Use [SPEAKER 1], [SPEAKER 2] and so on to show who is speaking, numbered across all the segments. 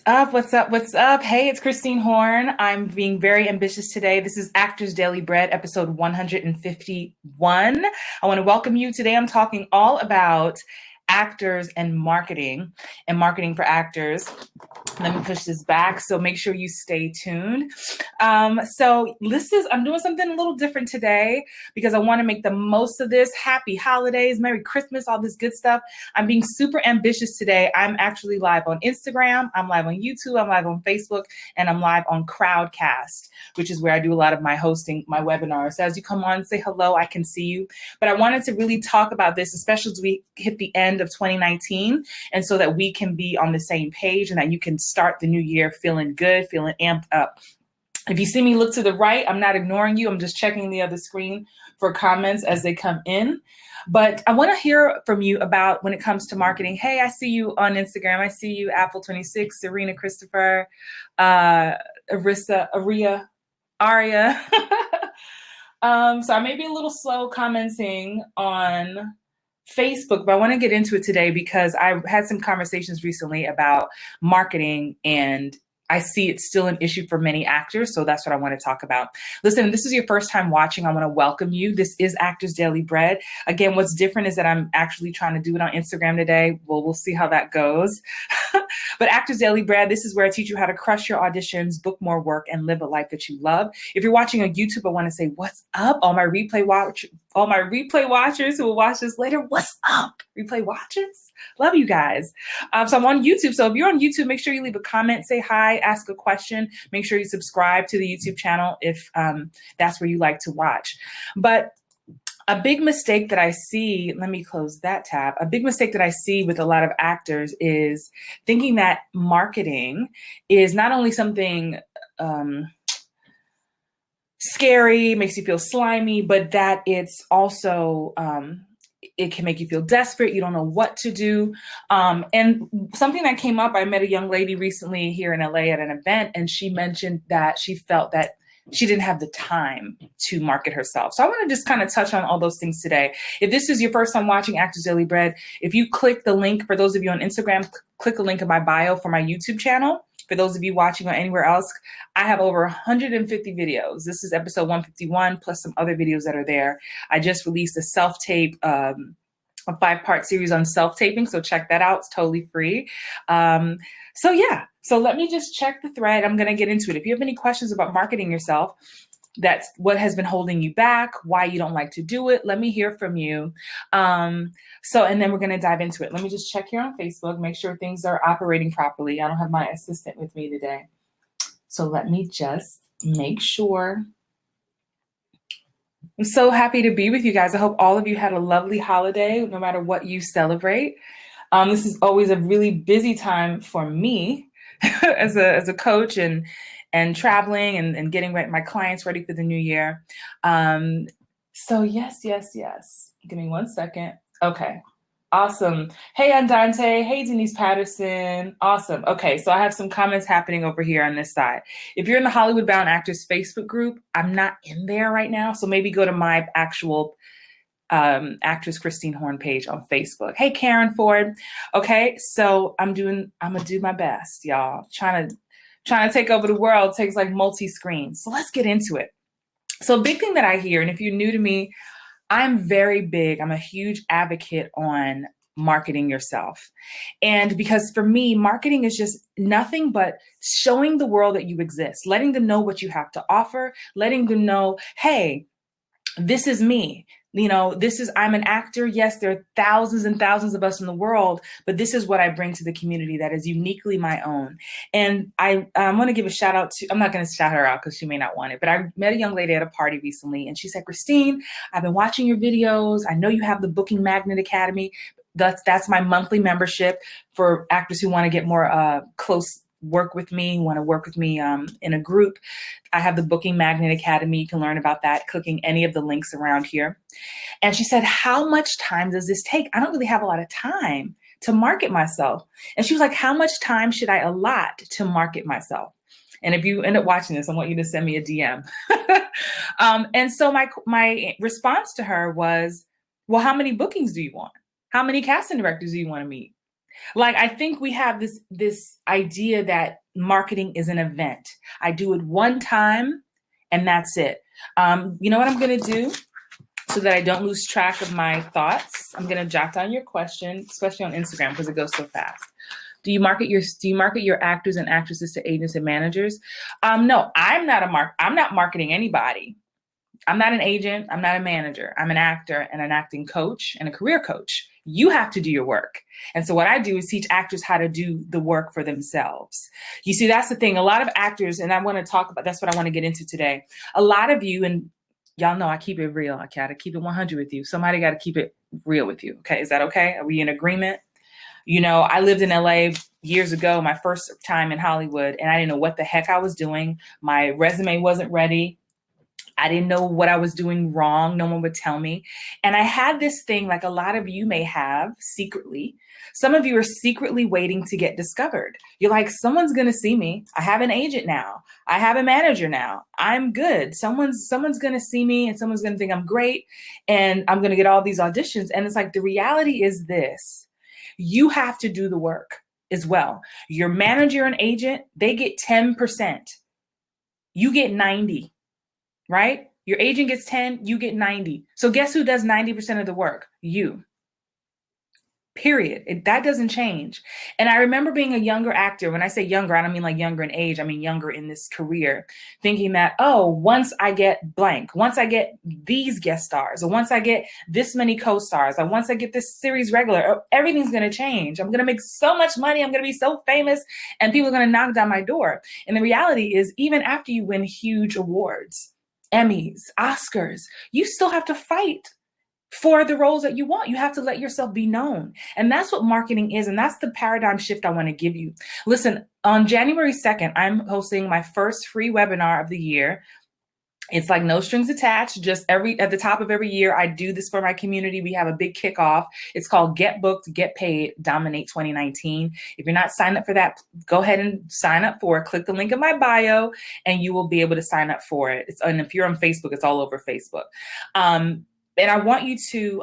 [SPEAKER 1] up? What's up? What's up? Hey, it's Christine Horn. I'm being very ambitious today. This is Actors Daily Bread, episode 151. I want to welcome you. Today I'm talking all about actors and marketing for actors. Let me push this back. So make sure you stay tuned. I'm doing something a little different today because I want to make the most of this. Happy holidays, Merry Christmas, all this good stuff. I'm being super ambitious today. I'm actually live on Instagram. I'm live on YouTube. I'm live on Facebook, and I'm live on Crowdcast, which is where I do a lot of my hosting, my webinars. So as you come on, say hello, I can see you. But I wanted to really talk about this, especially as we hit the end of 2019, and so that we can be on the same page and that you can start the new year feeling good, feeling amped up. If you see me look to the right, I'm not ignoring you. I'm just checking the other screen for comments as they come in. But I want to hear from you about when it comes to marketing. Hey, I see you on Instagram. I see you, Apple26, Serena Christopher, Aria. So I may be a little slow commenting on Facebook, but I want to get into it today because I had some conversations recently about marketing, and I see it's still an issue for many actors. So that's what I want to talk about. Listen, if this is your first time watching, I want to welcome you. This is Actors Daily Bread. Again, what's different is that I'm actually trying to do it on Instagram today. Well, we'll see how that goes. But Actors Daily Bread, this is where I teach you how to crush your auditions, book more work, and live a life that you love. If you're watching on YouTube, I want to say, what's up? All my replay watchers who will watch this later, what's up? Replay watchers? Love you guys. So I'm on YouTube. So if you're on YouTube, make sure you leave a comment, say hi, ask a question. Make sure you subscribe to the YouTube channel if that's where you like to watch. But a big mistake that I see, let me close that tab. A big mistake that I see with a lot of actors is thinking that marketing is not only something scary, makes you feel slimy, but that it's also, it can make you feel desperate. You don't know what to do. And something that came up, I met a young lady recently here in LA at an event, and she mentioned that she felt that she didn't have the time to market herself. So I want to just kind of touch on all those things today. If this is your first time watching Actors Daily Bread, if you click the link, for those of you on Instagram, click the link in my bio for my YouTube channel. For those of you watching on anywhere else, I have over 150 videos. This is episode 151, plus some other videos that are there. I just released a self-tape, a 5-part series on self-taping, so check that out. It's totally free. So let me just check the thread. I'm going to get into it. If you have any questions about marketing yourself, that's what has been holding you back, why you don't like to do it, let me hear from you. And then we're going to dive into it. Let me just check here on Facebook, make sure things are operating properly. I don't have my assistant with me today. So let me just make sure. I'm so happy to be with you guys. I hope all of you had a lovely holiday, no matter what you celebrate. This is always a really busy time for me as a coach and traveling and getting my clients ready for the new year. So yes. Give me 1 second. Okay. Awesome. Hey, Andante. Hey, Denise Patterson. Awesome. Okay, so I have some comments happening over here on this side. If you're in the Hollywood Bound Actors Facebook group, I'm not in there right now, so maybe go to my actual Actress Christine Horn page on Facebook. Hey, Karen Ford. Okay, so I'm gonna do my best, y'all. Trying to take over the world takes like multi-screen. So let's get into it. So a big thing that I hear, and if you're new to me, I'm a huge advocate on marketing yourself. And because for me, marketing is just nothing but showing the world that you exist, letting them know what you have to offer, letting them know, hey, this is me. I'm an actor. Yes, there are thousands and thousands of us in the world, but this is what I bring to the community that is uniquely my own. And I'm going to give a shout out to, I'm not going to shout her out because she may not want it, but I met a young lady at a party recently, and she said, Christine, I've been watching your videos. I know you have the Booking Magnet Academy. That's my monthly membership for actors who want to get more close work with me, want to work with me in a group. I have the Booking Magnet Academy. You can learn about that clicking any of the links around here. And she said, how much time does this take? I don't really have a lot of time to market myself. And she was like, how much time should I allot to market myself? And if you end up watching this, I want you to send me a DM. And so my response to her was, well, how many bookings do you want? How many casting directors do you want to meet? Like, I think we have this idea that marketing is an event. I do it one time and that's it. You know what I'm going to do so that I don't lose track of my thoughts? I'm going to jot down your question, especially on Instagram because it goes so fast. Do you market your actors and actresses to agents and managers? No, I'm not marketing anybody. I'm not an agent. I'm not a manager. I'm an actor and an acting coach and a career coach. You have to do your work. And so what I do is teach actors how to do the work for themselves. You see, that's the thing. A lot of actors, and I want to talk about, that's what I want to get into today. A lot of you, and y'all know I keep it real. I gotta keep it 100 with you. Somebody got to keep it real with you. Okay. Is that okay? Are we in agreement? You know, I lived in LA years ago, my first time in Hollywood, and I didn't know what the heck I was doing. My resume wasn't ready. I didn't know what I was doing wrong. No one would tell me. And I had this thing like a lot of you may have secretly. Some of you are secretly waiting to get discovered. You're like, someone's going to see me. I have an agent now. I have a manager now. I'm good. Someone's going to see me and someone's going to think I'm great. And I'm going to get all these auditions. And it's like, the reality is this: you have to do the work as well. Your manager and agent, they get 10%. You get 90. Right? Your agent gets 10, you get 90. So guess who does 90% of the work? You. Period. That doesn't change. And I remember being a younger actor. When I say younger, I don't mean like younger in age. I mean younger in this career, thinking that, oh, once I get blank, once I get these guest stars, or once I get this many co-stars, or once I get this series regular, everything's going to change. I'm going to make so much money. I'm going to be so famous and people are going to knock down my door. And the reality is, even after you win huge awards, Emmys, Oscars, you still have to fight for the roles that you want. You have to let yourself be known. And that's what marketing is. And that's the paradigm shift I want to give you. Listen, on January 2nd, I'm hosting my first free webinar of the year. It's like no strings attached. Just at the top of every year, I do this for my community. We have a big kickoff. It's called Get Booked, Get Paid, Dominate 2019. If you're not signed up for that, go ahead and sign up for it. Click the link in my bio and you will be able to sign up for it. And if you're on Facebook, it's all over Facebook. And I want you to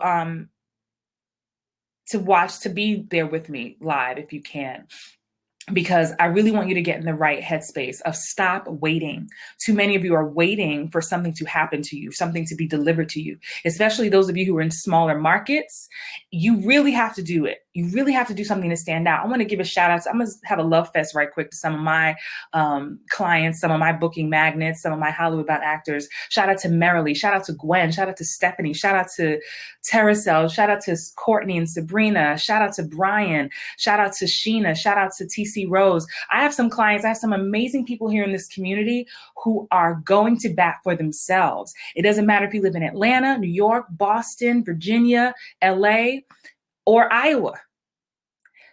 [SPEAKER 1] watch, to be there with me live if you can, because I really want you to get in the right headspace of stop waiting. Too many of you are waiting for something to happen to you, something to be delivered to you, especially those of you who are in smaller markets. You really have to do it. You really have to do something to stand out. I want to give a shout out. I'm going to have a love fest right quick to some of my clients, some of my booking magnets, some of my Hollywood bound actors. Shout out to Marilee. Shout out to Gwen. Shout out to Stephanie. Shout out to Teracel. Shout out to Courtney and Sabrina. Shout out to Brian. Shout out to Sheena. Shout out to TC Rose. I have some clients. I have some amazing people here in this community who are going to bat for themselves. It doesn't matter if you live in Atlanta, New York, Boston, Virginia, LA, or Iowa.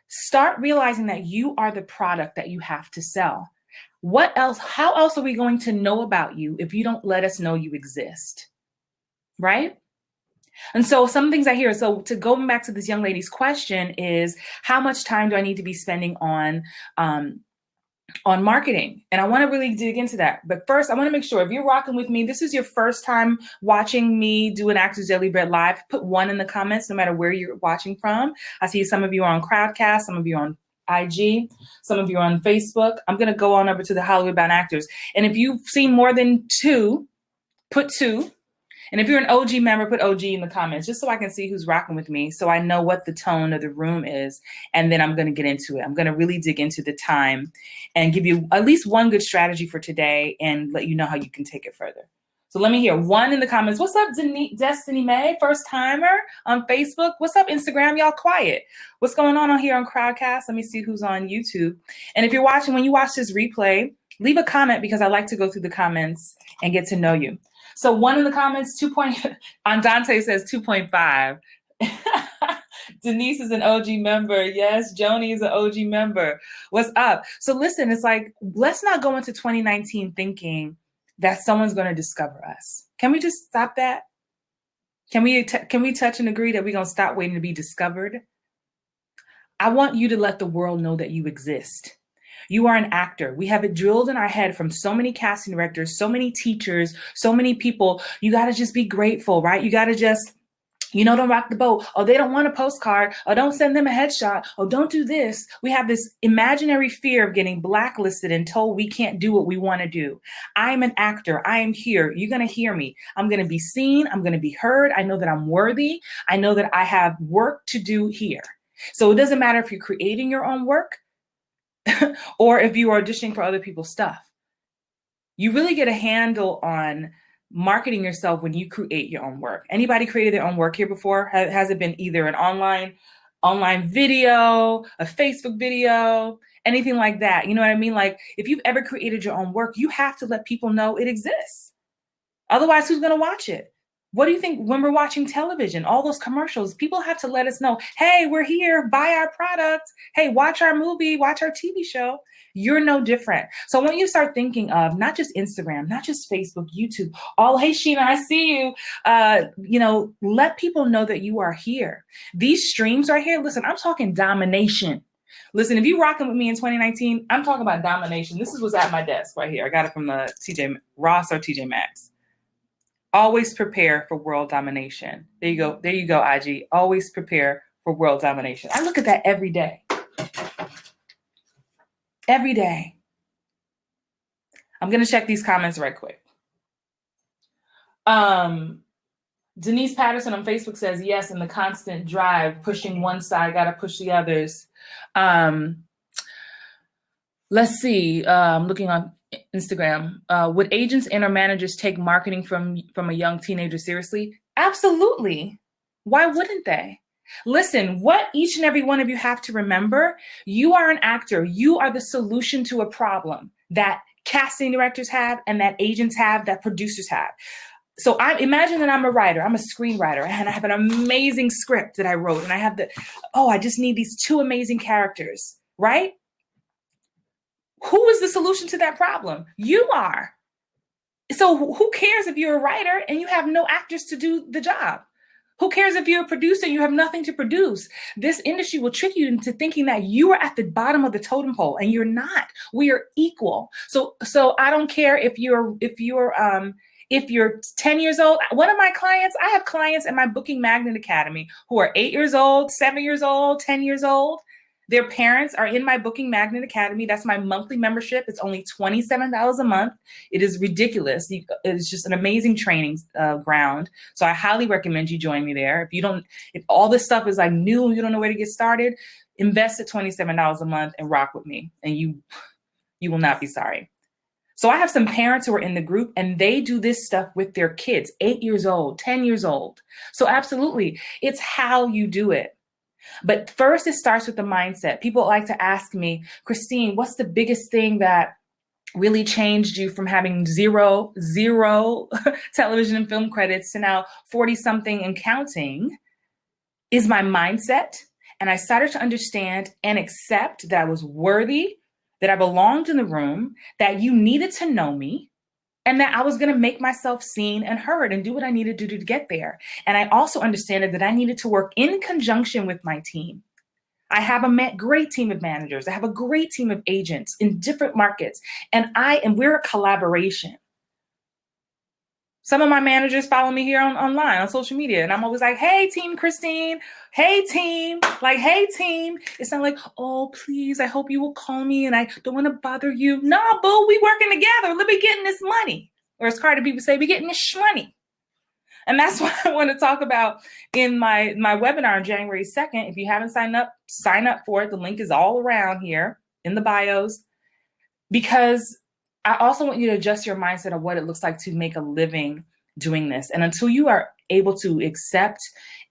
[SPEAKER 1] Start realizing that you are the product that you have to sell. What else? How else are we going to know about you if you don't let us know you exist? Right? And so some things I hear, so to go back to this young lady's question is, how much time do I need to be spending on marketing? And I want to really dig into that. But first, I want to make sure if you're rocking with me, this is your first time watching me do an Actors Daily Bread Live, put 1 in the comments, no matter where you're watching from. I see some of you are on Crowdcast, some of you are on IG, some of you are on Facebook. I'm going to go on over to the Hollywood Bound Actors. And if you've seen more than 2, put 2. And if you're an OG member, put OG in the comments, just so I can see who's rocking with me, so I know what the tone of the room is. And then I'm going to get into it. I'm going to really dig into the time and give you at least one good strategy for today and let you know how you can take it further. So let me hear 1 in the comments. What's up, Destiny May, first timer on Facebook? What's up, Instagram? Y'all quiet. What's going on here on Crowdcast? Let me see who's on YouTube. And if you're watching, when you watch this replay, leave a comment, because I like to go through the comments and get to know you. So 1 in the comments, 2 point, Andante says 2.5. Denise is an OG member. Yes, Joni is an OG member. What's up? So listen, it's like, let's not go into 2019 thinking that someone's going to discover us. Can we just stop that? Can we touch and agree that we're going to stop waiting to be discovered? I want you to let the world know that you exist. You are an actor. We have it drilled in our head from so many casting directors, so many teachers, so many people. You got to just be grateful, right? You got to just Don't rock the boat. Oh, they don't want a postcard. Oh, don't send them a headshot. Oh, don't do this. We have this imaginary fear of getting blacklisted and told we can't do what we want to do. I'm an actor. I am here. You're going to hear me. I'm going to be seen. I'm going to be heard. I know that I'm worthy. I know that I have work to do here. So it doesn't matter if you're creating your own work or if you are auditioning for other people's stuff. You really get a handle on marketing yourself when you create your own work. Anybody created their own work here before? Has it been either an online video, a Facebook video, anything like that? You know what I mean? Like if you've ever created your own work, you have to let people know it exists. Otherwise, who's going to watch it? What do you think when we're watching television, all those commercials, people have to let us know, hey, we're here, buy our product. Hey, watch our movie, watch our TV show. You're no different. So when you start thinking of not just Instagram, not just Facebook, YouTube, hey, Sheena, I see you. Let people know that you are here. These streams are here. Listen, I'm talking domination. Listen, if you rocking with me in 2019, I'm talking about domination. This is what's at my desk right here. I got it from the TJ Ross or TJ Maxx. Always prepare for world domination. There you go. There you go, IG. Always prepare for world domination. I look at that every day. Every day. I'm going to check these comments right quick. Denise Patterson on Facebook says, yes, in the constant drive, pushing one side, got to push the others. Let's see. Looking on Instagram, would agents and or managers take marketing from a young teenager seriously? Absolutely. Why wouldn't they? Listen, what each and every one of you have to remember, you are an actor. You are the solution to a problem that casting directors have and that agents have, that producers have. So I imagine that I'm a writer, I'm a screenwriter, and I have an amazing script that I wrote, and I have I just need these two amazing characters, right? Who is the solution to that problem? You are. So who cares if you're a writer and you have no actors to do the job? Who cares if you're a producer and you have nothing to produce? This industry will trick you into thinking that you are at the bottom of the totem pole, and you're not. We are equal. So I don't care if you're 10 years old. One of my clients, I have clients in my Booking Magnet Academy who are 8 years old, 7 years old, 10 years old. Their parents are in my Booking Magnet Academy. That's my monthly membership. It's only $27 a month. It is ridiculous. It's just an amazing training ground. So I highly recommend you join me there. If all this stuff is like new and you don't know where to get started, invest at $27 a month and rock with me, and you will not be sorry. So I have some parents who are in the group, and they do this stuff with their kids, 8 years old, 10 years old. So absolutely, it's how you do it. But first, it starts with the mindset. People like to ask me, Christine, what's the biggest thing that really changed you from having zero television and film credits to now 40-something and counting? Is my mindset. And I started to understand and accept that I was worthy, that I belonged in the room, that you needed to know me, and that I was going to make myself seen and heard and do what I needed to do to get there. And I also understood that I needed to work in conjunction with my team. I have a great team of managers. I have a great team of agents in different markets. And we're a collaboration. Some of my managers follow me here online on social media. And I'm always like, hey, team Christine. Hey, team. Like, hey, team. It's not like, oh, please, I hope you will call me and I don't want to bother you. No, boo, we working together. Let me getting this money. Or as Carter people say, we getting this shmoney. And that's what I want to talk about in my webinar on January 2nd. If you haven't signed up, sign up for it. The link is all around here in the bios. Because I also want you to adjust your mindset of what it looks like to make a living doing this. And until you are able to accept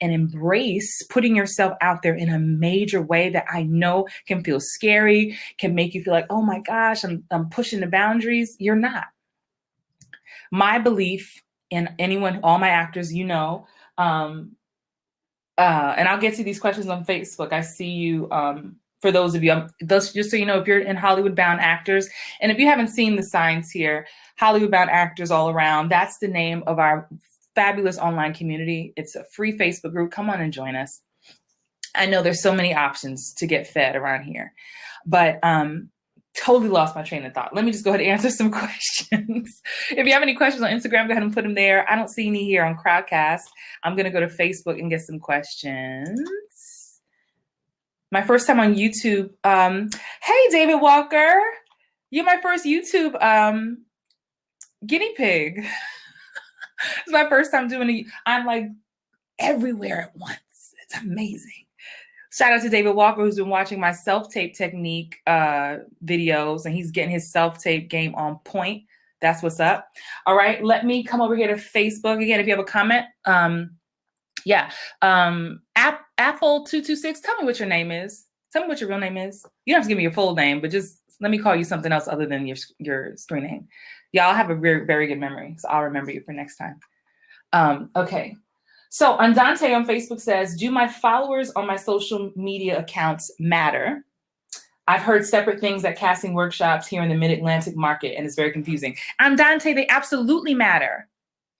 [SPEAKER 1] and embrace putting yourself out there in a major way that I know can feel scary, can make you feel like, oh my gosh, I'm pushing the boundaries, you're not. My belief in all my actors, and I'll get to these questions on Facebook. I see you. For those of you, just so you know, if you're in Hollywood Bound Actors, and if you haven't seen the signs here, Hollywood Bound Actors all around, that's the name of our fabulous online community. It's a free Facebook group. Come on and join us. I know there's so many options to get fed around here, but Totally lost my train of thought. Let me just go ahead and answer some questions. If you have any questions on Instagram, go ahead and put them there. I don't see any here on Crowdcast. I'm going to go to Facebook and get some questions. My first time on YouTube. Hey, David Walker. You're my first YouTube guinea pig. It's my first time doing it. I'm like everywhere at once. It's amazing. Shout out to David Walker, who's been watching my self-tape technique videos, and he's getting his self-tape game on point. That's what's up. All right, let me come over here to Facebook. Again, if you have a comment, Apple226, tell me what your name is. Tell me what your real name is. You don't have to give me your full name, but just let me call you something else other than your screen name. Y'all have a very, very good memory, so I'll remember you for next time. Okay. So Andante on Facebook says, do my followers on my social media accounts matter? I've heard separate things at casting workshops here in the Mid-Atlantic market, and it's very confusing. Andante, they absolutely matter.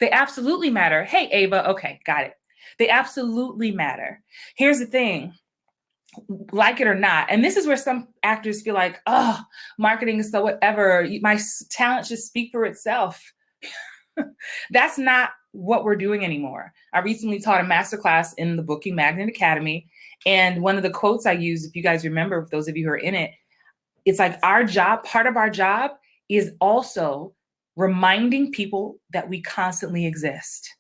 [SPEAKER 1] They absolutely matter. Hey, Ava. Okay, got it. They absolutely matter. Here's the thing. Like it or not, and this is where some actors feel like, oh, marketing is so whatever. My talent should speak for itself. That's not what we're doing anymore. I recently taught a masterclass in the Booking Magnet Academy. And one of the quotes I use, if you guys remember, for those of you who are in it, it's like our job, part of our job is also reminding people that we constantly exist.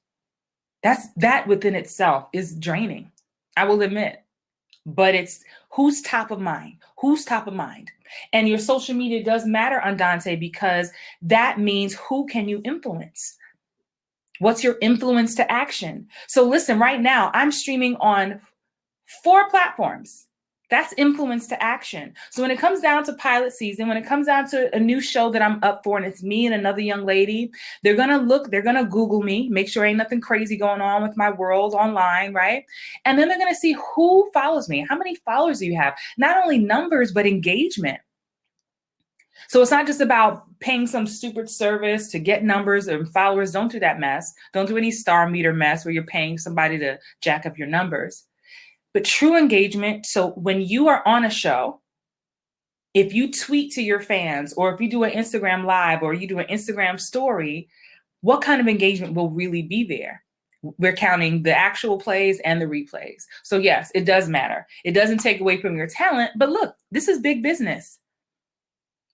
[SPEAKER 1] That within itself is draining, I will admit. But it's who's top of mind, who's top of mind. And your social media does matter, Andante, because that means who can you influence? What's your influence to action? So listen, right now, I'm streaming on 4 platforms. That's influence to action. So when it comes down to pilot season, when it comes down to a new show that I'm up for, and it's me and another young lady, they're going to Google me, make sure ain't nothing crazy going on with my world online, right? And then they're going to see who follows me. How many followers do you have? Not only numbers, but engagement. So it's not just about paying some stupid service to get numbers and followers. Don't do that mess. Don't do any star meter mess where you're paying somebody to jack up your numbers. But true engagement. So when you are on a show, if you tweet to your fans, or if you do an Instagram live, or you do an Instagram story, what kind of engagement will really be there? We're counting the actual plays and the replays. So yes, it does matter. It doesn't take away from your talent, but look, this is big business.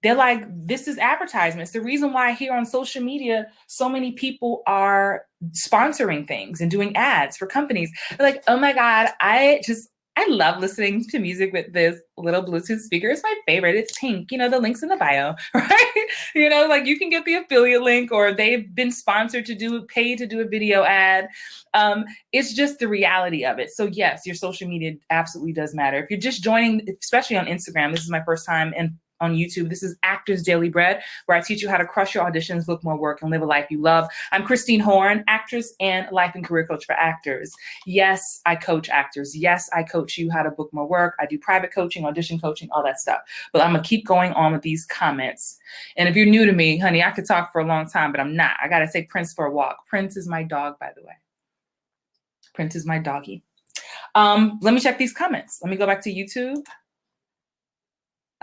[SPEAKER 1] They're like, this is advertisements. The reason why here on social media, so many people are sponsoring things and doing ads for companies. They're like, oh my God, I love listening to music with this little Bluetooth speaker. It's my favorite. It's pink. The link's in the bio, right? Like you can get the affiliate link, or they've been sponsored to paid to do a video ad. It's just the reality of it. So yes, your social media absolutely does matter. If you're just joining, especially on Instagram, this is my first time on YouTube. This is Actors Daily Bread, where I teach you how to crush your auditions, book more work, and live a life you love. I'm Christine Horn, actress and life and career coach for actors. Yes, I coach actors. Yes, I coach you how to book more work. I do private coaching, audition coaching, all that stuff. But I'm going to keep going on with these comments. And if you're new to me, honey, I could talk for a long time, but I'm not. I got to take Prince for a walk. Prince is my dog, by the way. Prince is my doggy. Let me check these comments. Let me go back to YouTube.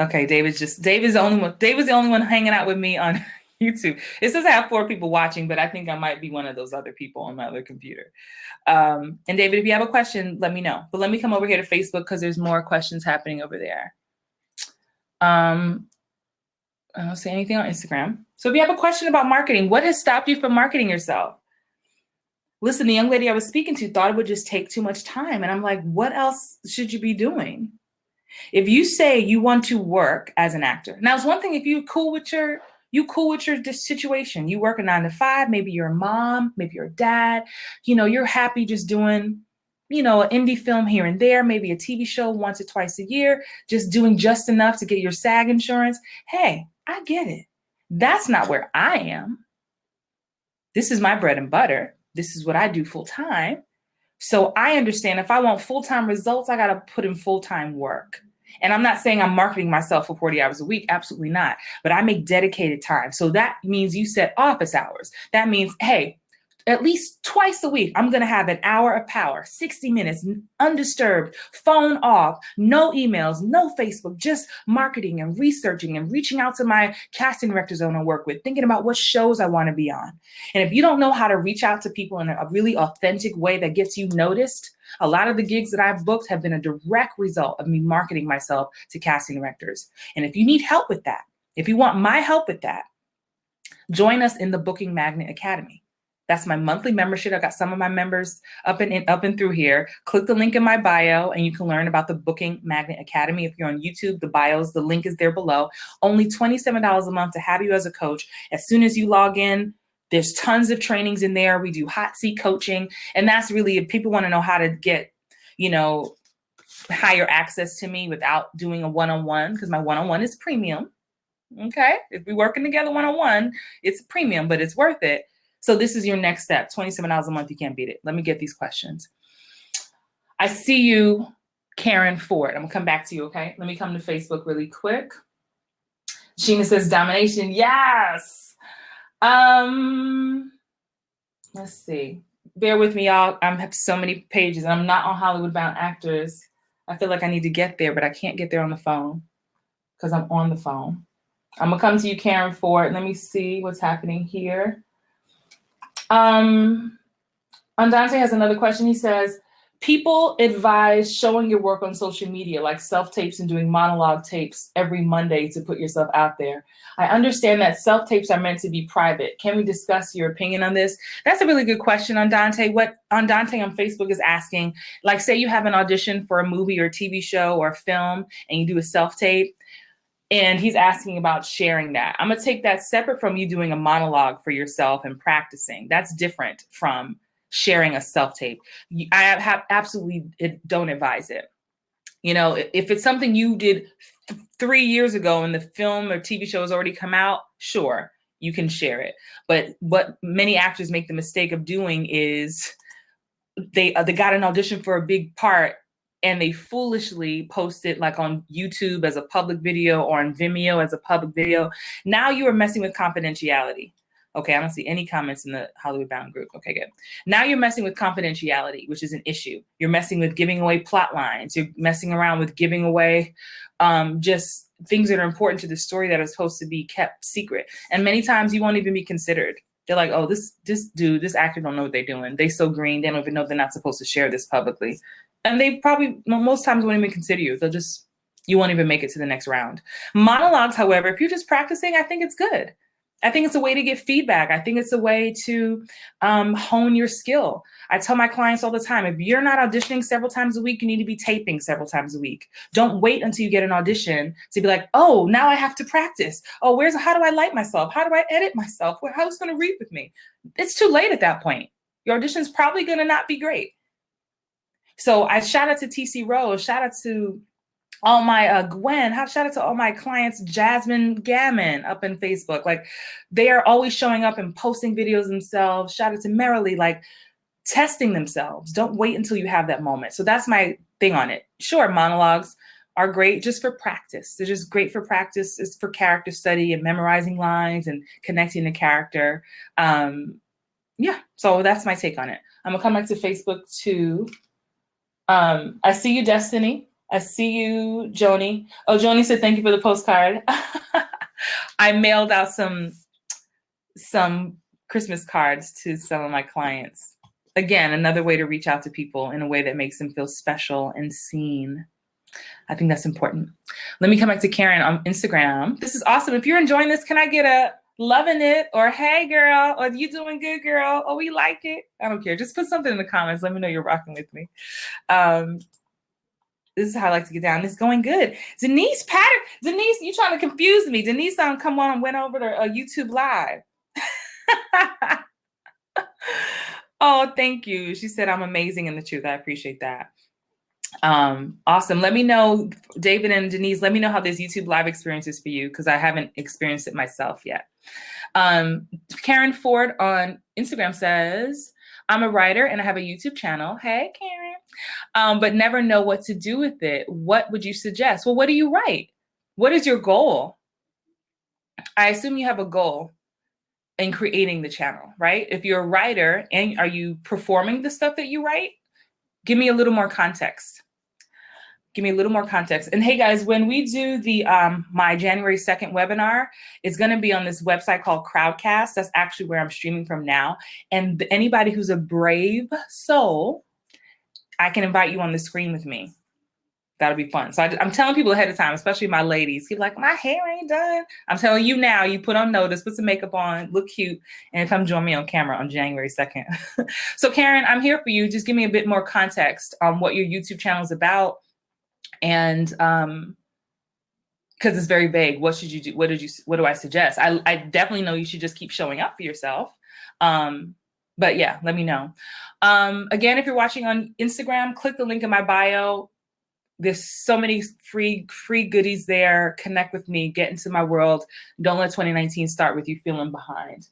[SPEAKER 1] Okay, David's the only one. David's the only one hanging out with me on YouTube. It says I have 4 people watching, but I think I might be one of those other people on my other computer. And David, if you have a question, let me know. But let me come over here to Facebook because there's more questions happening over there. I don't see anything on Instagram. So if you have a question about marketing, what has stopped you from marketing yourself? Listen, the young lady I was speaking to thought it would just take too much time. And I'm like, what else should you be doing? If you say you want to work as an actor, now it's one thing if you cool with your situation. You work a 9 to 5, maybe you're a mom, maybe you're a dad, you're happy just doing, an indie film here and there, maybe a TV show once or twice a year, just doing just enough to get your SAG insurance. Hey, I get it. That's not where I am. This is my bread and butter. This is what I do full time. So I understand if I want full-time results, I got to put in full-time work. And I'm not saying I'm marketing myself for 40 hours a week. Absolutely not. But I make dedicated time. So that means you set office hours. That means, hey, at least twice a week, I'm going to have an hour of power, 60 minutes, undisturbed, phone off, no emails, no Facebook, just marketing and researching and reaching out to my casting directors I want to work with, thinking about what shows I want to be on. And if you don't know how to reach out to people in a really authentic way that gets you noticed, a lot of the gigs that I've booked have been a direct result of me marketing myself to casting directors. And if you need help with that, if you want my help with that, join us in the Booking Magnet Academy. That's my monthly membership. I got some of my members up and through here. Click the link in my bio and you can learn about the Booking Magnet Academy. If you're on YouTube, the link is there below. Only $27 a month to have you as a coach. As soon as you log in, there's tons of trainings in there. We do hot seat coaching. And that's really, if people want to know how to get, higher access to me without doing a one-on-one, because my one-on-one is premium. Okay. If we're working together one-on-one, it's premium, but it's worth it. So this is your next step, $27 a month. You can't beat it. Let me get these questions. I see you, Karen Ford. I'm gonna come back to you, okay? Let me come to Facebook really quick. Sheena says domination. Yes. Let's see. Bear with me, y'all. I have so many pages and I'm not on Hollywood Bound Actors. I feel like I need to get there, but I can't get there on the phone because I'm on the phone. I'm gonna come to you, Karen Ford. Let me see what's happening here. Andante has another question. He says, people advise showing your work on social media, like self-tapes and doing monologue tapes every Monday to put yourself out there. I understand that self-tapes are meant to be private. Can we discuss your opinion on this? That's a really good question, Andante. What Andante on Facebook is asking, like say you have an audition for a movie or a TV show or a film and you do a self-tape, and he's asking about sharing that. I'm going to take that separate from you doing a monologue for yourself and practicing. That's different from sharing a self-tape. I have absolutely don't advise it. If it's something you did 3 years ago and the film or TV show has already come out, sure, you can share it. But what many actors make the mistake of doing is they got an audition for a big part and they foolishly post it like on YouTube as a public video or on Vimeo as a public video. Now you are messing with confidentiality. Okay, I don't see any comments in the Hollywood Bound group. Okay, good. Now you're messing with confidentiality, which is an issue. You're messing with giving away plot lines. You're messing around with giving away just things that are important to the story that are supposed to be kept secret. And many times you won't even be considered. They're like, oh, this actor don't know what they're doing. They so green, they don't even know they're not supposed to share this publicly. And they probably, most times, won't even consider you. You won't even make it to the next round. Monologues, however, if you're just practicing, I think it's good. I think it's a way to get feedback. I think it's a way to hone your skill. I tell my clients all the time, if you're not auditioning several times a week, you need to be taping several times a week. Don't wait until you get an audition to be like, oh, now I have to practice. Oh, how do I light myself? How do I edit myself? How's going to read with me? It's too late at that point. Your audition's probably going to not be great. So I shout out to TC Rose, shout out to all my Gwen, shout out to all my clients, Jasmine Gammon up in Facebook. Like they are always showing up and posting videos themselves. Shout out to Marilee, like testing themselves. Don't wait until you have that moment. So that's my thing on it. Sure, monologues are great just for practice. They're just great for practice. It's for character study and memorizing lines and connecting the character. Yeah, so that's my take on it. I'm gonna come back to Facebook too. I see you, Destiny. I see you, Joni. Oh, Joni said, thank you for the postcard. I mailed out some Christmas cards to some of my clients. Again, another way to reach out to people in a way that makes them feel special and seen. I think that's important. Let me come back to Karen on Instagram. This is awesome. If you're enjoying this, can I get a loving it or hey girl or you doing good girl or we like it? I don't care. Just put something in the comments. Let me know you're rocking with me. This is how I like to get down. It's going good. Denise, you trying to confuse me. Denise come on and went over to YouTube Live. Oh, thank you. She said I'm amazing in the truth. I appreciate that. Awesome. Let me know, David and Denise, let me know how this YouTube Live experience is for you because I haven't experienced it myself yet. Karen Ford on Instagram says, I'm a writer and I have a YouTube channel. Hey, Karen. But never know what to do with it. What would you suggest? Well, what do you write? What is your goal? I assume you have a goal. in creating the channel, right? If you're a writer and are you performing the stuff that you write? Give me a little more context. Give me a little more context. And hey guys, when we do the my January 2nd webinar, it's going to be on this website called Crowdcast. That's actually where I'm streaming from now. And anybody who's a brave soul, I can invite you on the screen with me. That'll be fun. So I'm telling people ahead of time, especially my ladies. People like, my hair ain't done. I'm telling you now, you put on notice, put some makeup on, look cute, and come join me on camera on January 2nd. So Karen, I'm here for you. Just give me a bit more context on what your YouTube channel is about. And because it's very vague. What should you do? What do I suggest? I definitely know you should just keep showing up for yourself. But yeah, let me know. Again, if you're watching on Instagram, click the link in my bio. There's so many free goodies there. Connect with me, get into my world. Don't let 2019 start with you feeling behind.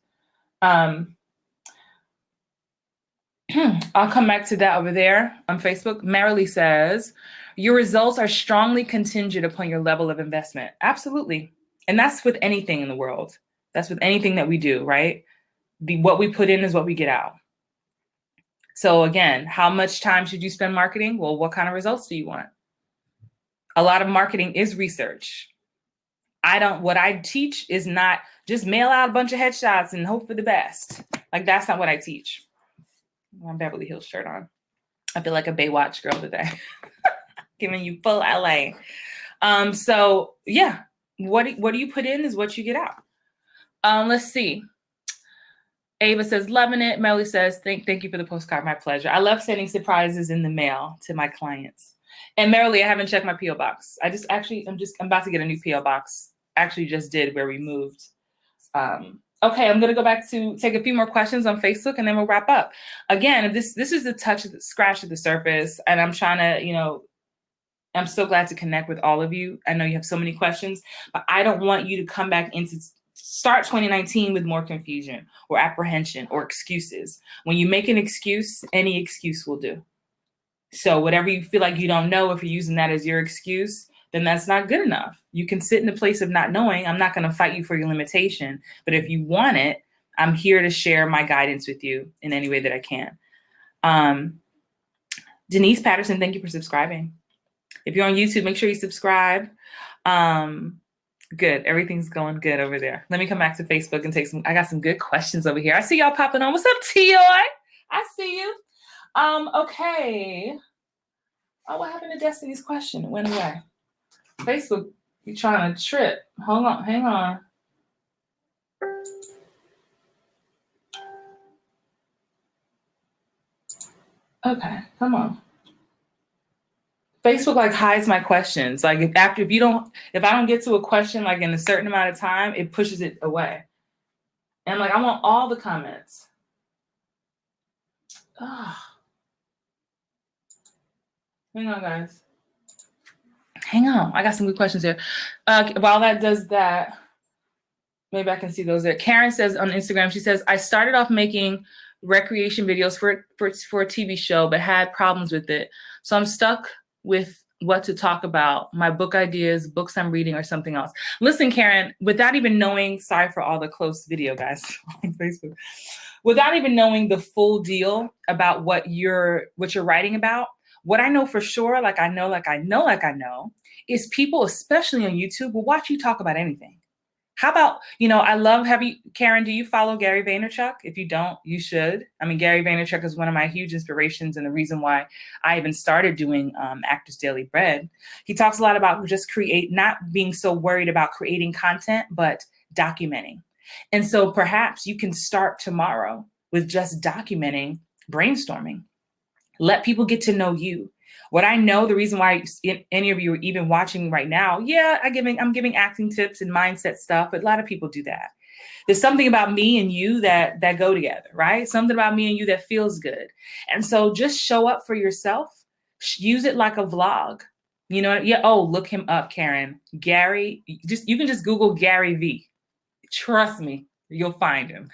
[SPEAKER 1] I'll come back to that over there on Facebook. Marilee says, your results are strongly contingent upon your level of investment. Absolutely. And that's with anything in the world. That's with anything that we do, right? What we put in is what we get out. So again, how much time should you spend marketing? Well, what kind of results do you want? A lot of marketing is research. What I teach is not just mail out a bunch of headshots and hope for the best. Like, that's not what I teach. My Beverly Hills shirt on. I feel like a Baywatch girl today. Giving you full LA. So yeah, what do you put in is what you get out. Let's see. Ava says, loving it. Melly says, thank you for the postcard. My pleasure. I love sending surprises in the mail to my clients. And Marilee, I haven't checked my P.O. box. I'm about to get a new P.O. box. Actually just did where we moved. Okay, I'm gonna go back to take a few more questions on Facebook and then we'll wrap up. Again, this is the scratch of the surface, and I'm trying to, I'm so glad to connect with all of you. I know you have so many questions, but I don't want you to come back into start 2019 with more confusion or apprehension or excuses. When you make an excuse, any excuse will do. So whatever you feel like you don't know, if you're using that as your excuse, then that's not good enough. You can sit in the place of not knowing. I'm not going to fight you for your limitation, but if you want it, I'm here to share my guidance with you in any way that I can. Denise Patterson, thank you for subscribing. If you're on YouTube, make sure you subscribe. Good. Everything's going good over there. Let me come back to Facebook and I got some good questions over here. I see y'all popping on. What's up, Tioy? I see you. Okay. Oh, what happened to Destiny's question? It went away. Facebook, you trying to trip. Hold on. Hang on. Okay. Come on. Facebook like hides my questions. Like if I don't get to a question like in a certain amount of time, it pushes it away. And like I want all the comments. Oh. Hang on, guys. Hang on. I got some good questions here. While that does that, maybe I can see those there. Karen says on Instagram, she says, I started off making recreation videos for a TV show, but had problems with it. So I'm stuck with what to talk about, my book ideas, books I'm reading, or something else. Listen, Karen, without even knowing, sorry for all the close video guys on Facebook, without even knowing the full deal about what you're writing about, what I know for sure, like I know, is people, especially on YouTube, will watch you talk about anything. How about, Karen, do you follow Gary Vaynerchuk? If you don't, you should. I mean, Gary Vaynerchuk is one of my huge inspirations and the reason why I even started doing Actors Daily Bread. He talks a lot about not being so worried about creating content, but documenting. And so perhaps you can start tomorrow with just documenting, brainstorming. Let people get to know you. What I know, the reason why any of you are even watching right now, I'm giving acting tips and mindset stuff, but a lot of people do that. There's something about me and you that go together, right? Something about me and you that feels good. And so just show up for yourself. Use it like a vlog. Look him up, Karen. Gary, you can just Google Gary V. Trust me, you'll find him.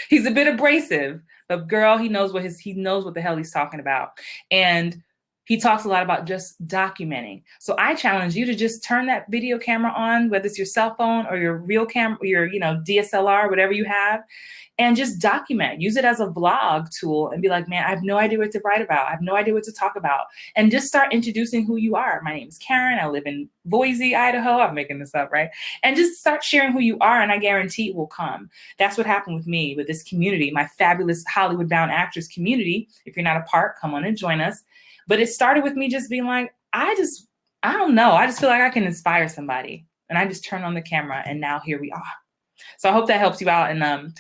[SPEAKER 1] He's a bit abrasive, but girl, he knows what the hell he's talking about. And He talks a lot about just documenting. So I challenge you to just turn that video camera on, whether it's your cell phone or your real camera, your, DSLR, whatever you have, and just document. Use it as a vlog tool and be like, man, I have no idea what to write about. I have no idea what to talk about. And just start introducing who you are. My name is Karen. I live in Boise, Idaho. I'm making this up, right? And just start sharing who you are, and I guarantee it will come. That's what happened with me, with this community, my fabulous Hollywood-bound actors community. If you're not a part, come on and join us. But it started with me just being like, I don't know. I just feel like I can inspire somebody. And I just turned on the camera, and now here we are. So I hope that helps you out. And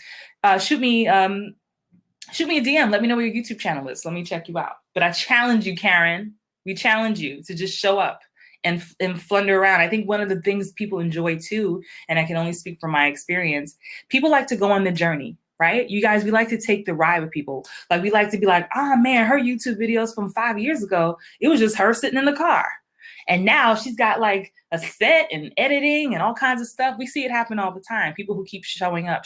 [SPEAKER 1] shoot me a DM. Let me know what your YouTube channel is. Let me check you out. But I challenge you, Karen. We challenge you to just show up and flunder around. I think one of the things people enjoy too, and I can only speak from my experience, people like to go on the journey. Right? You guys, we like to take the ride with people. Like, we like to be like, oh man, her YouTube videos from 5 years ago, it was just her sitting in the car. And now she's got like a set and editing and all kinds of stuff. We see it happen all the time. People who keep showing up,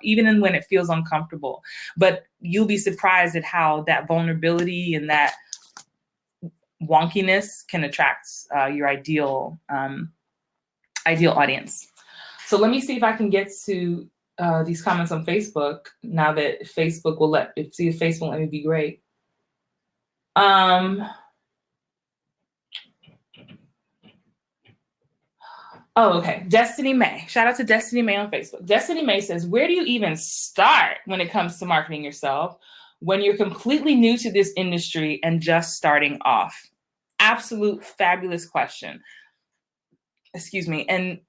[SPEAKER 1] even when it feels uncomfortable. But you'll be surprised at how that vulnerability and that wonkiness can attract your ideal audience. So let me see if I can get to these comments on Facebook now that Facebook will see if Facebook will let me be great. Oh, okay. Destiny May. Shout out to Destiny May on Facebook. Destiny May says, where do you even start when it comes to marketing yourself when you're completely new to this industry and just starting off? Absolute fabulous question. Excuse me. And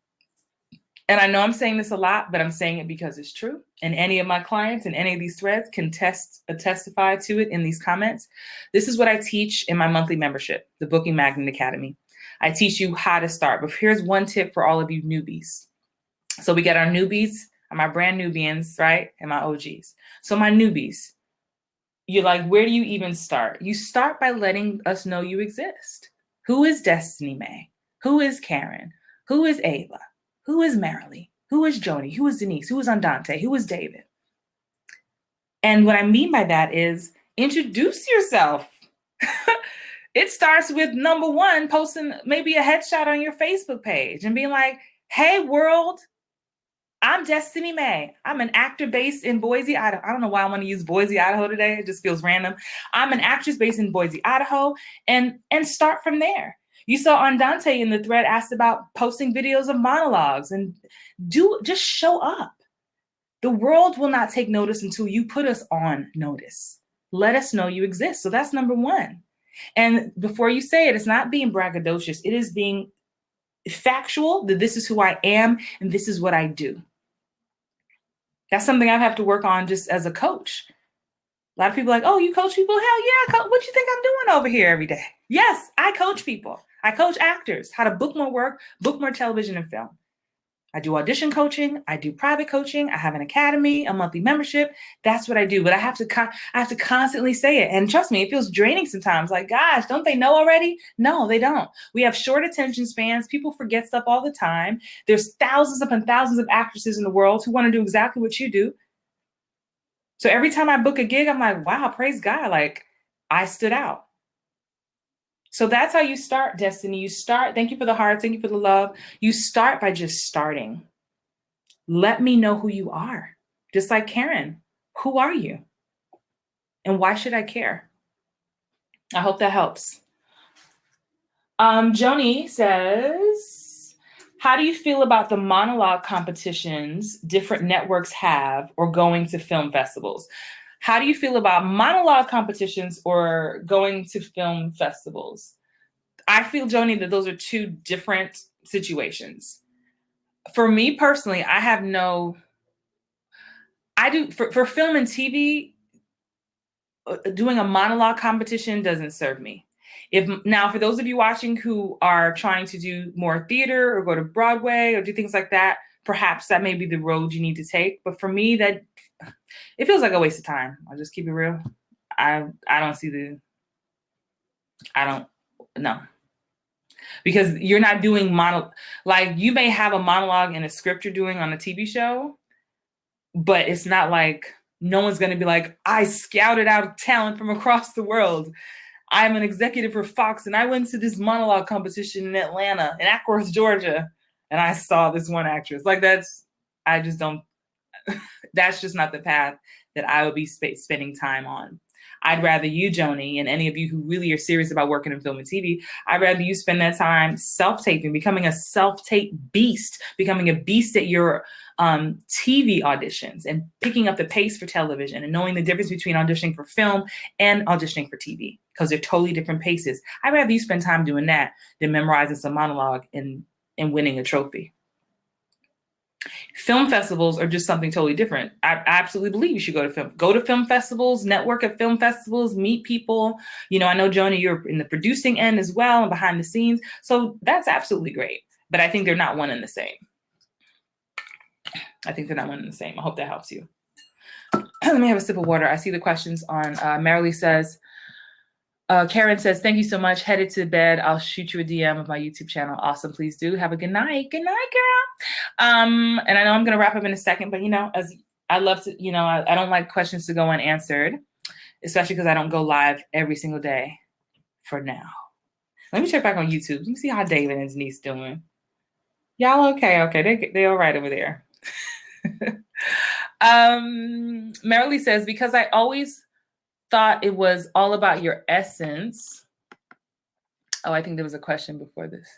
[SPEAKER 1] I know I'm saying this a lot, but I'm saying it because it's true. And any of my clients in any of these threads can testify to it in these comments. This is what I teach in my monthly membership, the Booking Magnet Academy. I teach you how to start. But here's one tip for all of you newbies. So we got our newbies, my brand Nubians, right? And my OGs. So my newbies, you're like, where do you even start? You start by letting us know you exist. Who is Destiny May? Who is Karen? Who is Ava? Who is Marilee? Who is Joni? Who is Denise? Who is Andante? Who is David? And what I mean by that is introduce yourself. It starts with number one, posting maybe a headshot on your Facebook page and being like, hey, world, I'm Destiny May. I'm an actor based in Boise, Idaho. I don't know why I want to use Boise, Idaho today. It just feels random. I'm an actress based in Boise, Idaho, and start from there. You saw Andante in the thread asked about posting videos of monologues, and just show up. The world will not take notice until you put us on notice. Let us know you exist. So that's number one. And before you say it, it's not being braggadocious. It is being factual that this is who I am and this is what I do. That's something I have to work on just as a coach. A lot of people are like, oh, you coach people? Hell yeah. What you think I'm doing over here every day? Yes, I coach people. I coach actors how to book more work, book more television and film. I do audition coaching. I do private coaching. I have an academy, a monthly membership. That's what I do. But I have to constantly say it. And trust me, it feels draining sometimes. Like, gosh, don't they know already? No, they don't. We have short attention spans. People forget stuff all the time. There's thousands upon thousands of actresses in the world who want to do exactly what you do. So every time I book a gig, I'm like, wow, praise God. Like, I stood out. So that's how you start, Destiny. You start, thank you for the heart, thank you for the love. You start by just starting. Let me know who you are. Just like Karen, who are you? And why should I care? I hope that helps. Joni says, how do you feel about the monologue competitions different networks have or going to film festivals? How do you feel about monologue competitions or going to film festivals? I feel, Joni, that those are two different situations. For me personally, for film and TV, doing a monologue competition doesn't serve me. Now, for those of you watching who are trying to do more theater or go to Broadway or do things like that, perhaps that may be the road you need to take. But for me, that it feels like a waste of time. I'll just keep it real. I don't know. Because you're not doing like you may have a monologue in a script you're doing on a TV show, but it's not like no one's going to be like, I scouted out talent from across the world. I'm an executive for Fox, and I went to this monologue competition in Atlanta, in Ackworth, Georgia, and I saw this one actress. Like I just don't, that's just not the path that I would be spending time on. I'd rather you, Joni, and any of you who really are serious about working in film and TV, I'd rather you spend that time self-taping, becoming a self-tape beast, becoming a beast at your TV auditions and picking up the pace for television and knowing the difference between auditioning for film and auditioning for TV because they're totally different paces. I'd rather you spend time doing that than memorizing some monologue and winning a trophy. Film festivals are just something totally different. I absolutely believe you should go to film festivals, network at film festivals, meet people. You know, I know, Joni, you're in the producing end as well and behind the scenes. So that's absolutely great. But I think they're not one and the same. I hope that helps you. Let me have a sip of water. I see the questions on Marilee says, Karen says, thank you so much. Headed to bed. I'll shoot you a DM of my YouTube channel. Awesome. Please do. Have a good night. Good night, girl. And I know I'm going to wrap up in a second, but, you know, as I love to, you know, I don't like questions to go unanswered, especially because I don't go live every single day for now. Let me check back on YouTube. Let me see how David and his niece doing. Y'all okay? Okay. They all right over there. Marilee says, because I always thought it was all about your essence. Oh, I think there was a question before this.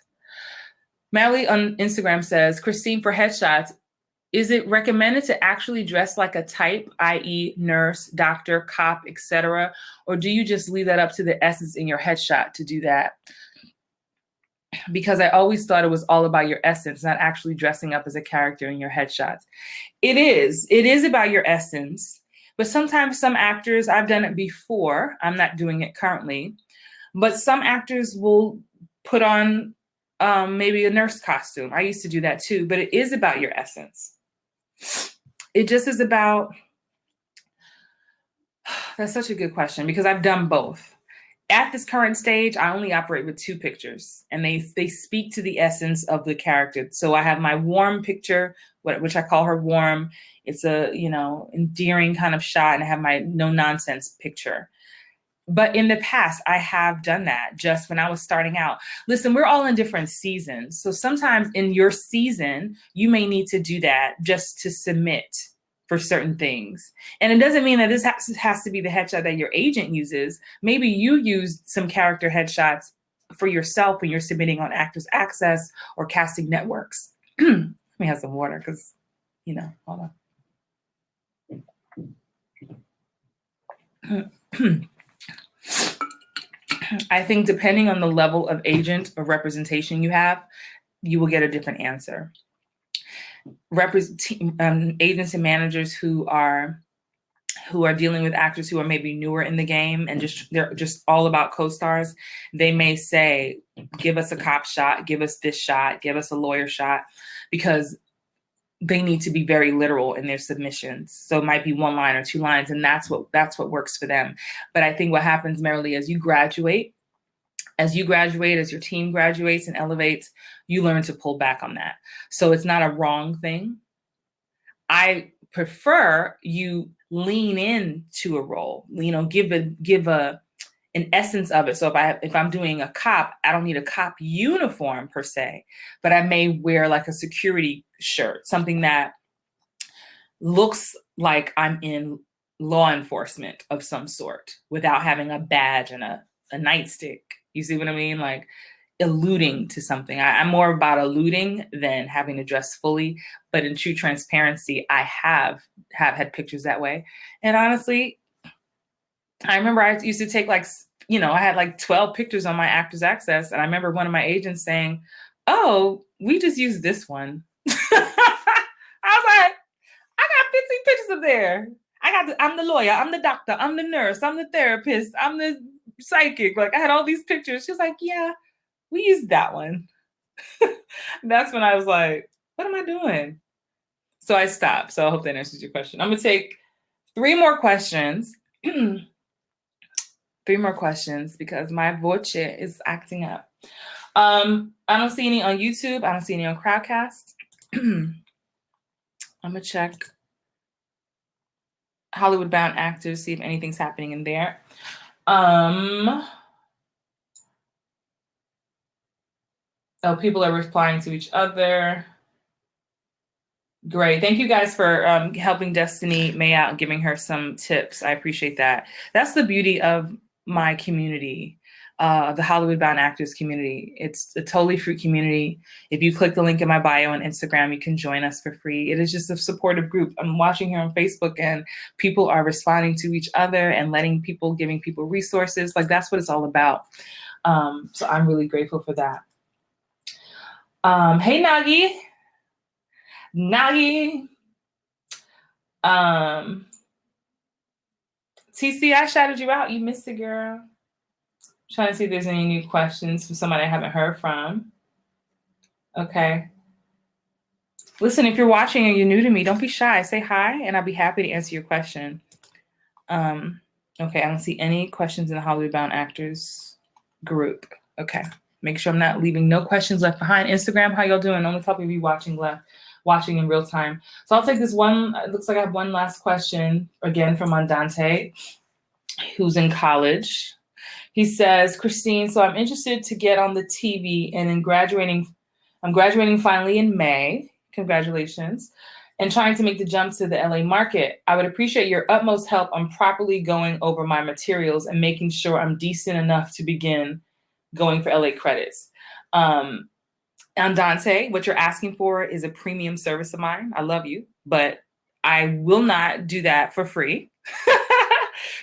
[SPEAKER 1] Marilee on Instagram says, Christine, for headshots, is it recommended to actually dress like a type, i.e. nurse, doctor, cop, etc., or do you just leave that up to the essence in your headshot to do that? Because I always thought it was all about your essence, not actually dressing up as a character in your headshots. It is about your essence, but sometimes some actors, I've done it before, I'm not doing it currently, but some actors will put on maybe a nurse costume. I used to do that too, but it is about your essence. It just is about, that's such a good question because I've done both. At this current stage, I only operate with 2 pictures and they speak to the essence of the character. So I have my warm picture, which I call her warm. It's a, you know, endearing kind of shot, and I have my no nonsense picture. But in the past, I have done that just when I was starting out. Listen, we're all in different seasons. So sometimes in your season, you may need to do that just to submit for certain things. And it doesn't mean that this has to be the headshot that your agent uses. Maybe you use some character headshots for yourself when you're submitting on Actors Access or casting networks. Let me have some water because, you know, hold on. I think depending on the level of agent or representation you have, you will get a different answer. Agents and managers who are dealing with actors who are maybe newer in the game and they're just all about co-stars, they may say, give us a cop shot, give us this shot, give us a lawyer shot, because they need to be very literal in their submissions. So it might be 1 line or 2 lines, and that's what works for them. But I think what happens, Marilee, as you graduate, as your team graduates and elevates, you learn to pull back on that. So it's not a wrong thing. I prefer you lean into a role, you know, give an essence of it. So if I'm doing a cop, I don't need a cop uniform per se, but I may wear like a security shirt, something that looks like I'm in law enforcement of some sort without having a badge and a nightstick. You see what I mean? Like alluding to something. I'm more about alluding than having to dress fully. But in true transparency, I have had pictures that way. And honestly, I remember I used to take like, you know, I had like 12 pictures on my Actors Access. And I remember one of my agents saying, oh, we just used this one. I was like, I got 15 pictures up there. I'm the lawyer, I'm the doctor, I'm the nurse, I'm the therapist, I'm the psychic. Like I had all these pictures. She was like, yeah, we used that one. That's when I was like, what am I doing? So I stopped. So I hope that answers your question. I'm going to take 3 more questions. 3 more questions because my voce is acting up. I don't see any on YouTube. I don't see any on Crowdcast. I'm going to check Hollywood Bound Actors, see if anything's happening in there. Oh, people are replying to each other. Great. Thank you guys for helping Destiny May out and giving her some tips. I appreciate that. That's the beauty of my community, the Hollywood Bound Actors community. It's a totally free community. If you click the link in my bio on Instagram, you can join us for free. It is just a supportive group. I'm watching here on Facebook and people are responding to each other and giving people resources. Like that's what it's all about. So I'm really grateful for that. Hey, Nagi. Nagi. TC, I shouted you out. You missed it, girl. Trying to see if there's any new questions from somebody I haven't heard from. Okay. Listen, if you're watching and you're new to me, don't be shy. Say hi, and I'll be happy to answer your question. Okay, I don't see any questions in the Hollywood Bound Actors group. Okay. Make sure I'm not leaving no questions left behind. Instagram, how y'all doing? Only a couple of you watching in real time. So I'll take this one. It looks like I have one last question, again, from Andante, who's in college. He says, Christine, so I'm interested to get on the TV and I'm graduating finally in May. Congratulations. And trying to make the jump to the LA market. I would appreciate your utmost help on properly going over my materials and making sure I'm decent enough to begin going for LA credits. Andante, what you're asking for is a premium service of mine. I love you, but I will not do that for free.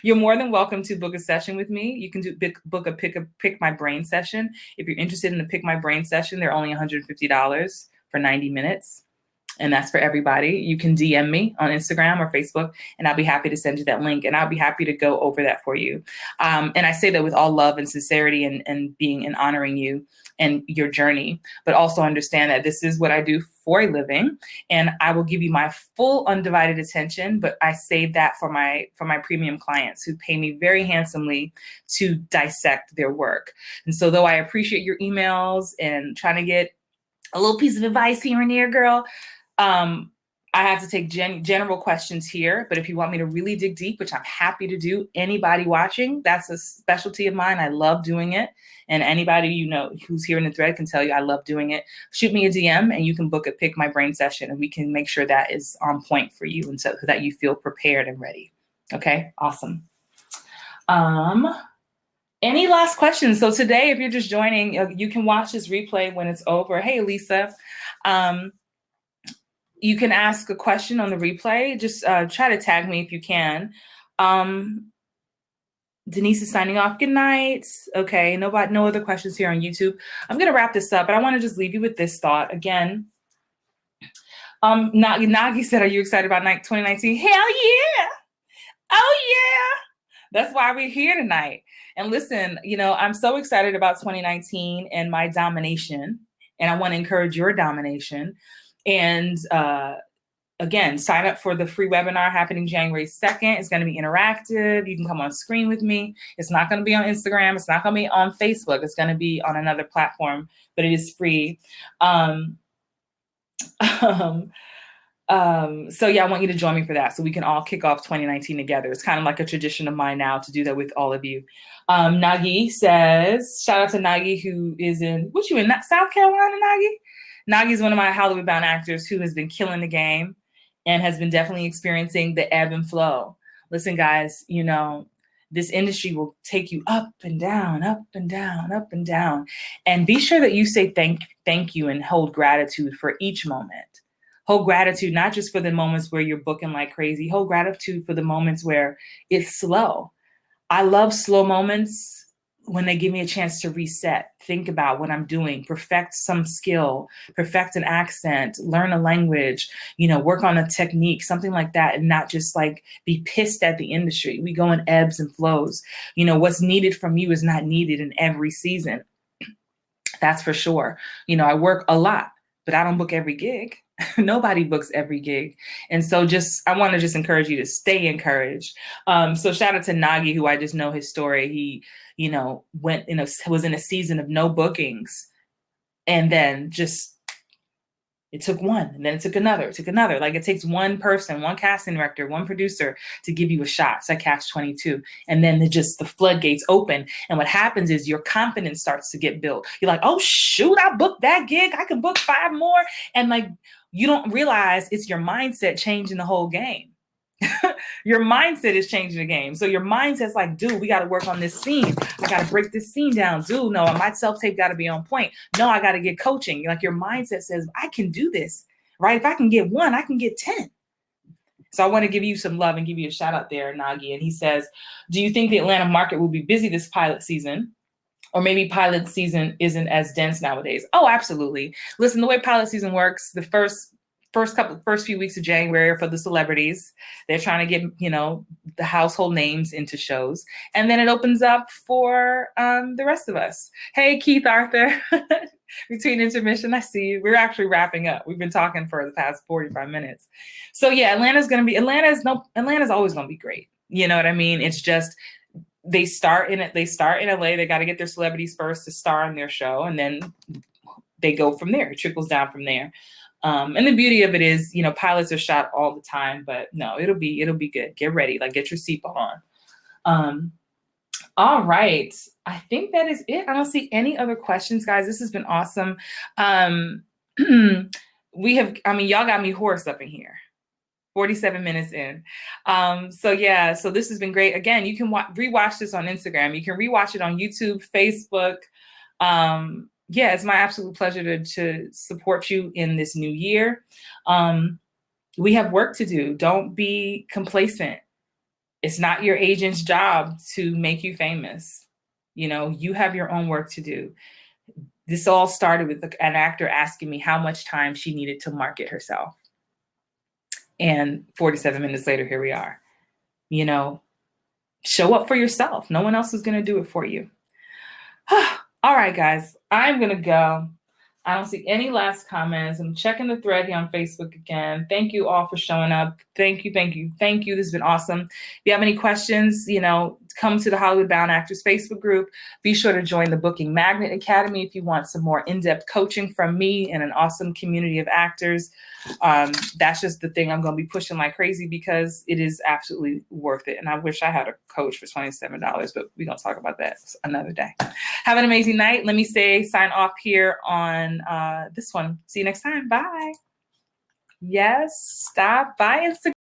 [SPEAKER 1] You're more than welcome to book a session with me. You can book a pick my brain session. If you're interested in the pick my brain session, they're only $150 for 90 minutes. And that's for everybody. You can DM me on Instagram or Facebook, and I'll be happy to send you that link. And I'll be happy to go over that for you. And I say that with all love and sincerity and being and honoring you and your journey, but also understand that this is what I do for a living, and I will give you my full undivided attention. But I save that for my premium clients who pay me very handsomely to dissect their work. And so, though I appreciate your emails and trying to get a little piece of advice here and there, girl, I have to take general questions here, but if you want me to really dig deep, which I'm happy to do, anybody watching, that's a specialty of mine. I love doing it. And anybody you know who's here in the thread can tell you I love doing it. Shoot me a DM and you can book a Pick My Brain session and we can make sure that is on point for you and so that you feel prepared and ready. Okay, awesome. Any last questions? So today, if you're just joining, you can watch this replay when it's over. Hey, Lisa. You can ask a question on the replay. Just try to tag me if you can. Denise is signing off. Good night. Okay, no other questions here on YouTube. I'm going to wrap this up, but I want to just leave you with this thought. Again, Nagi said, are you excited about 2019? Hell yeah. Oh, yeah. That's why we're here tonight. And listen, I'm so excited about 2019 and my domination. And I want to encourage your domination. And again, sign up for the free webinar happening January 2nd. It's going to be interactive. You can come on screen with me. It's not going to be on Instagram. It's not going to be on Facebook. It's going to be on another platform, but it is free. So yeah, I want you to join me for that so we can all kick off 2019 together. It's kind of like a tradition of mine now to do that with all of you. Nagi says, shout out to Nagi, who is in South Carolina, Nagi? Nagi is one of my Hollywood Bound actors who has been killing the game and has been definitely experiencing the ebb and flow. Listen, guys, this industry will take you up and down, up and down, up and down. And be sure that you say thank you and hold gratitude for each moment. Hold gratitude, not just for the moments where you're booking like crazy. Hold gratitude for the moments where it's slow. I love slow moments when they give me a chance to reset, think about what I'm doing, perfect some skill, perfect an accent, learn a language, work on a technique, something like that, and not just like be pissed at the industry. We go in ebbs and flows. What's needed from you is not needed in every season. That's for sure. I work a lot, but I don't book every gig. Nobody books every gig. And so I want to just encourage you to stay encouraged. So shout out to Nagi, who I just know his story. He, was in a season of no bookings and then just It took one, and then it took another. It took another. Like it takes one person, one casting director, one producer to give you a shot. It's like catch 22. And then the floodgates open. And what happens is your confidence starts to get built. You're like, oh shoot, I booked that gig. I can book 5 more. And like you don't realize it's your mindset changing the whole game. Your mindset is changing the game. So your mindset's like, dude, we got to work on this scene. I got to break this scene down. Dude, no, my self-tape got to be on point. No, I got to get coaching. Like your mindset says, I can do this, right? If I can get 1, I can get 10. So I want to give you some love and give you a shout out there, Nagi. And he says, do you think the Atlanta market will be busy this pilot season? Or maybe pilot season isn't as dense nowadays. Oh, absolutely. Listen, the way pilot season works, the first few weeks of January are for the celebrities. They're trying to get, the household names into shows. And then it opens up for the rest of us. Hey, Keith Arthur, between intermission, I see you. We're actually wrapping up. We've been talking for the past 45 minutes. So yeah, Atlanta's always going to be great. You know what I mean? It's just, they start in LA. They got to get their celebrities first to star in their show. And then they go from there. It trickles down from there. And the beauty of it is, pilots are shot all the time, but no, it'll be good. Get ready, like get your seatbelt on. All right. I think that is it. I don't see any other questions, guys. This has been awesome. Y'all got me hoarse up in here. 47 minutes in. So this has been great. Again, you can rewatch this on Instagram. You can rewatch it on YouTube, Facebook. It's my absolute pleasure to support you in this new year. We have work to do. Don't be complacent. It's not your agent's job to make you famous. You have your own work to do. This all started with an actor asking me how much time she needed to market herself. And 47 minutes later, here we are. Show up for yourself. No one else is going to do it for you. All right, guys, I'm going to go. I don't see any last comments. I'm checking the thread here on Facebook again. Thank you all for showing up. Thank you. This has been awesome. If you have any questions, come to the Hollywood Bound Actors Facebook group. Be sure to join the Booking Magnet Academy if you want some more in-depth coaching from me and an awesome community of actors. That's just the thing I'm going to be pushing like crazy because it is absolutely worth it. And I wish I had a coach for $27, but we're going to talk about that another day. Have an amazing night. Let me sign off here on this one. See you next time. Bye. Yes. Stop by Instagram.